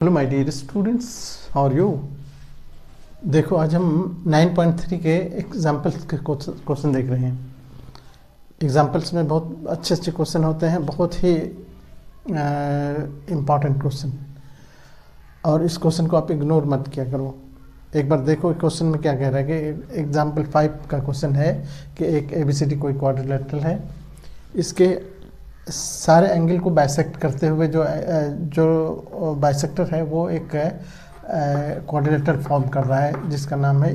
Hello my dear students, how are you. देखो आज हम 9.3 के एग्जाम्पल्स के क्वेश्चन देख रहे हैं। एग्जाम्पल्स में बहुत अच्छे अच्छे क्वेश्चन होते हैं, बहुत ही इम्पॉर्टेंट क्वेश्चन, और इस क्वेश्चन को आप इग्नोर मत किया करो। एक बार देखो क्वेश्चन में क्या कह रहा है कि एग्जाम्पल 5 का क्वेश्चन है कि एक ABCD कोई क्वाड्रिलेटरल है, इसके सारे एंगल को बाइसेक्ट करते हुए जो बाइसेक्टर है वो एक क्वाड्रिलेटरल फॉर्म कर रहा है जिसका नाम है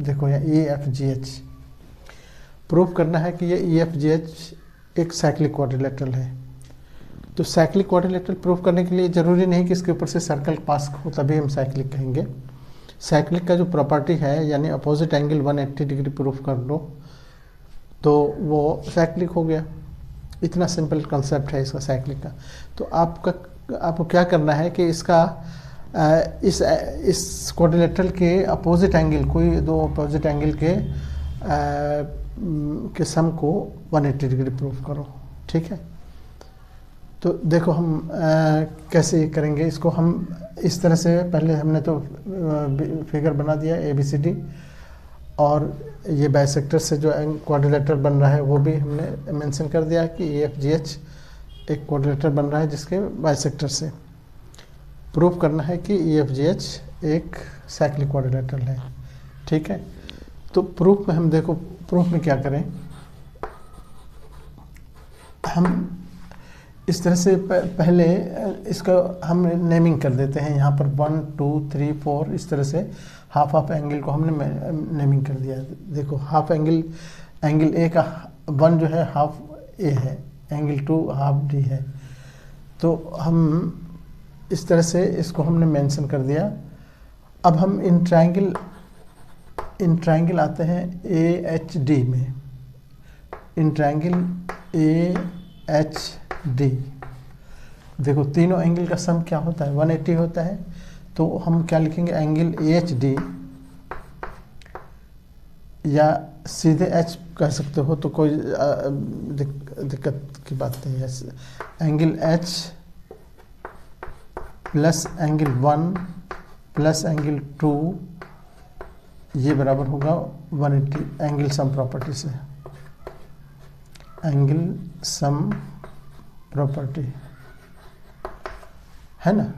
देखो यहाँ EFGH। प्रूव करना है कि ये EFGH एक साइक्लिक क्वाड्रिलेटरल है। तो साइक्लिक क्वाड्रिलेटरल प्रूव करने के लिए ज़रूरी नहीं कि इसके ऊपर से सर्कल पास हो तभी हम साइक्लिक कहेंगे। साइक्लिक का जो प्रॉपर्टी है यानी अपोजिट एंगल 180 डिग्री प्रूफ कर लो तो वो साइक्लिक हो गया। इतना सिंपल कंसेप्ट है इसका साइक्लिक का। तो आपको क्या करना है कि इसका इस क्वाड्रिलेटरल के अपोजिट एंगल, कोई दो अपोजिट एंगल के सम को 180 डिग्री प्रूफ करो। ठीक है, तो देखो हम कैसे करेंगे इसको। हम इस तरह से पहले हमने तो फिगर बना दिया ABCD, और ये बाइसेक्टर से जो क्वाड्रिलेटरल बन रहा है वो भी हमने मेंशन कर दिया कि EFGH एक क्वाड्रिलेटरल बन रहा है जिसके बाइसेक्टर से। प्रूफ करना है कि EFGH एक साइक्लिक क्वाड्रिलेटरल है। ठीक है, तो प्रूफ में हम देखो प्रूफ में क्या करें। हम इस तरह से पहले इसका हम नेमिंग कर देते हैं। यहाँ पर 1 2 3 4 इस तरह से हाफ हाफ एंगल को हमने नेमिंग कर दिया। देखो हाफ एंगल A का 1 जो है हाफ A है, एंगल 2 हाफ D है। तो हम इस तरह से इसको हमने मेंशन कर दिया। अब हम इन ट्रायंगल आते हैं AHD में। इन ट्रायंगल AHD देखो तीनों एंगल का सम क्या होता है 180 होता है। तो हम क्या लिखेंगे, एंगल AHD, या सीधे H कह सकते हो तो कोई दिक्कत की बात नहीं है। Angle H plus angle 1 plus angle 2 ये बराबर होगा 180 एंगल सम प्रॉपर्टी से। एंगल सम प्रॉपर्टी है ना।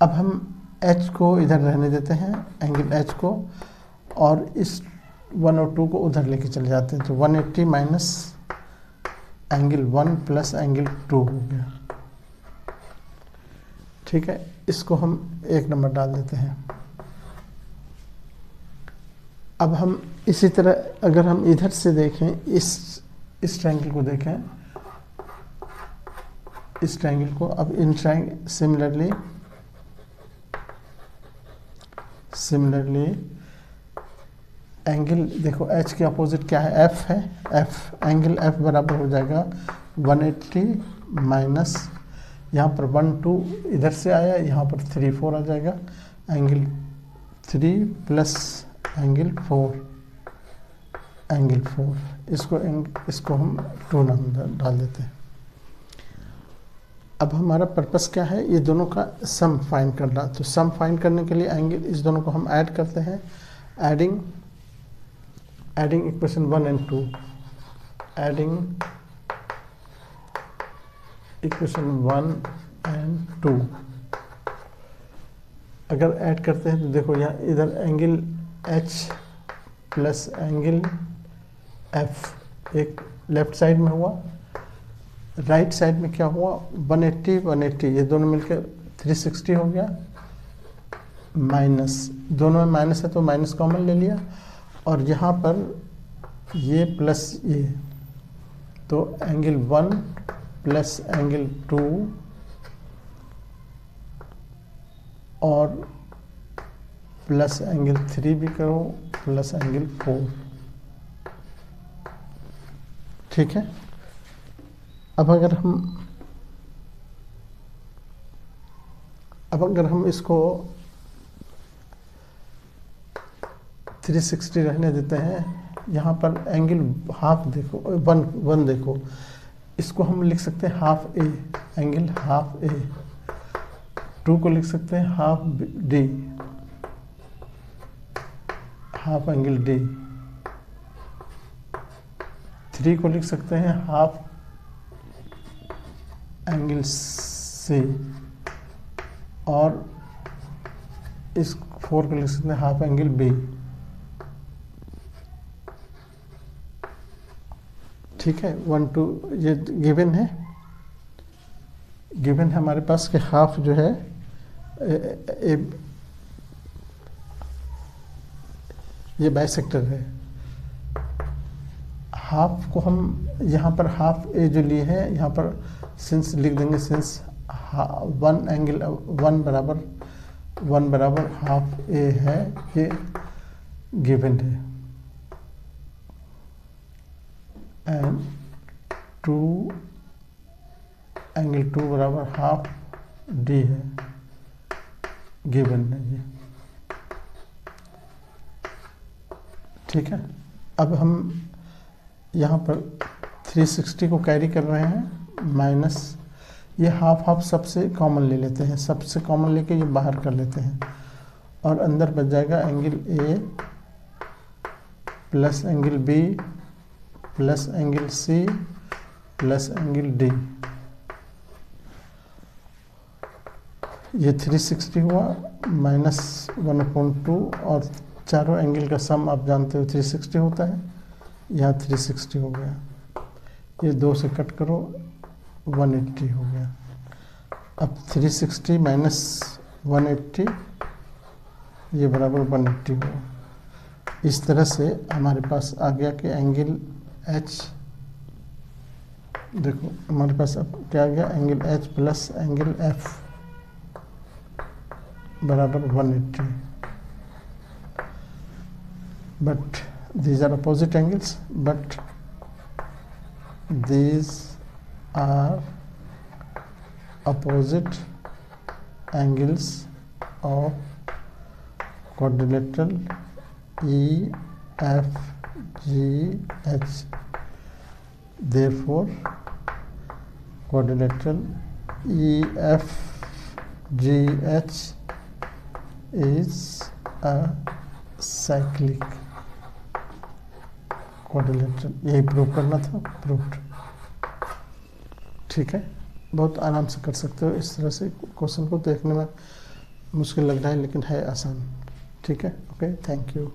अब हम H को इधर रहने देते हैं, एंगल H को, और इस 1 और 2 को उधर लेके चले जाते हैं। तो 180 माइनस एंगल 1 प्लस एंगल 2 हो गया। ठीक है, इसको हम 1 नंबर डाल देते हैं। अब हम इसी तरह अगर हम इधर से देखें, इस ट्रायंगल को देखें, इस ट्रायंगल को, अब इन ट्रायंगल सिमिलरली एंगल देखो H के अपोजिट क्या है, F है। एंगल F बराबर हो जाएगा 180 माइनस यहाँ पर 1 2 इधर से आया, यहाँ पर 3 4 आ जाएगा। एंगल 3 प्लस एंगल 4 इसको हम 2 नाम डाल देते हैं। अब हमारा पर्पस क्या है, ये दोनों का सम फाइंड करना। तो सम फाइंड करने के लिए एंगल इस दोनों को हम ऐड करते हैं। Adding equation 1 and 2, adding equation 1 and 2 अगर ऐड करते हैं तो देखो यहाँ इधर angle H plus angle F एक लेफ्ट साइड में हुआ, राइट साइड में क्या हुआ 180 ये दोनों मिलकर 360 हो गया। माइनस, दोनों में माइनस है तो माइनस कॉमन ले लिया, और यहाँ पर ये प्लस ये, तो एंगल 1 प्लस एंगल 2 और प्लस एंगल 3 भी करो प्लस एंगल 4। ठीक है, अब अगर हम इसको 360 रहने देते हैं, यहाँ पर एंगल हाफ देखो 1 देखो, इसको हम लिख सकते हैं हाफ ए, एंगल हाफ ए 2 को लिख सकते हैं half D, half angle D. 3 को लिख सकते हैं हाफ एंगल सी, और इस 4 को लिख सकते हैं हाफ एंगल बी। ठीक है, 1 2 ये गिवन है, गिवन है हमारे पास कि हाफ जो है ये बाइसेक्टर है। हाफ को हम यहाँ पर हाफ ए जो लिए हैं, यहाँ पर सिंस लिख देंगे, सिंस 1 एंगल 1 बराबर हाफ ए है, ये गिवन है। एंड 2 एंगल 2 बराबर हाफ डी है, गिवन है ये। ठीक है, अब हम यहाँ पर 360 को कैरी कर रहे हैं, माइनस ये हाफ हाफ सबसे कॉमन ले लेते हैं, सबसे कॉमन लेके ये बाहर कर लेते हैं, और अंदर बच जाएगा angle A plus angle B plus angle C plus angle D. ये 360 हुआ माइनस 1/2, और चारों एंगल का सम आप जानते हो 360 होता है, यहाँ 360 हो गया। ये 2 से कट करो, 180 हो गया। अब 360 माइनस 180 ये बराबर 180 हुआ। इस तरह से हमारे पास आ गया कि एंगल एच, देखो हमारे पास अब क्या आ गया, angle H plus angle F बराबर 180। But these are opposite angles, but these are opposite angles of quadrilateral EFGH. Therefore, quadrilateral EFGH is a cyclic quadrilateral. यही प्रूव करना था, प्रूव्ड। ठीक है, बहुत आराम से कर सकते हो इस तरह से क्वेश्चन को। देखने में मुश्किल लग रहा है लेकिन है आसान। ठीक है, ओके, थैंक यू।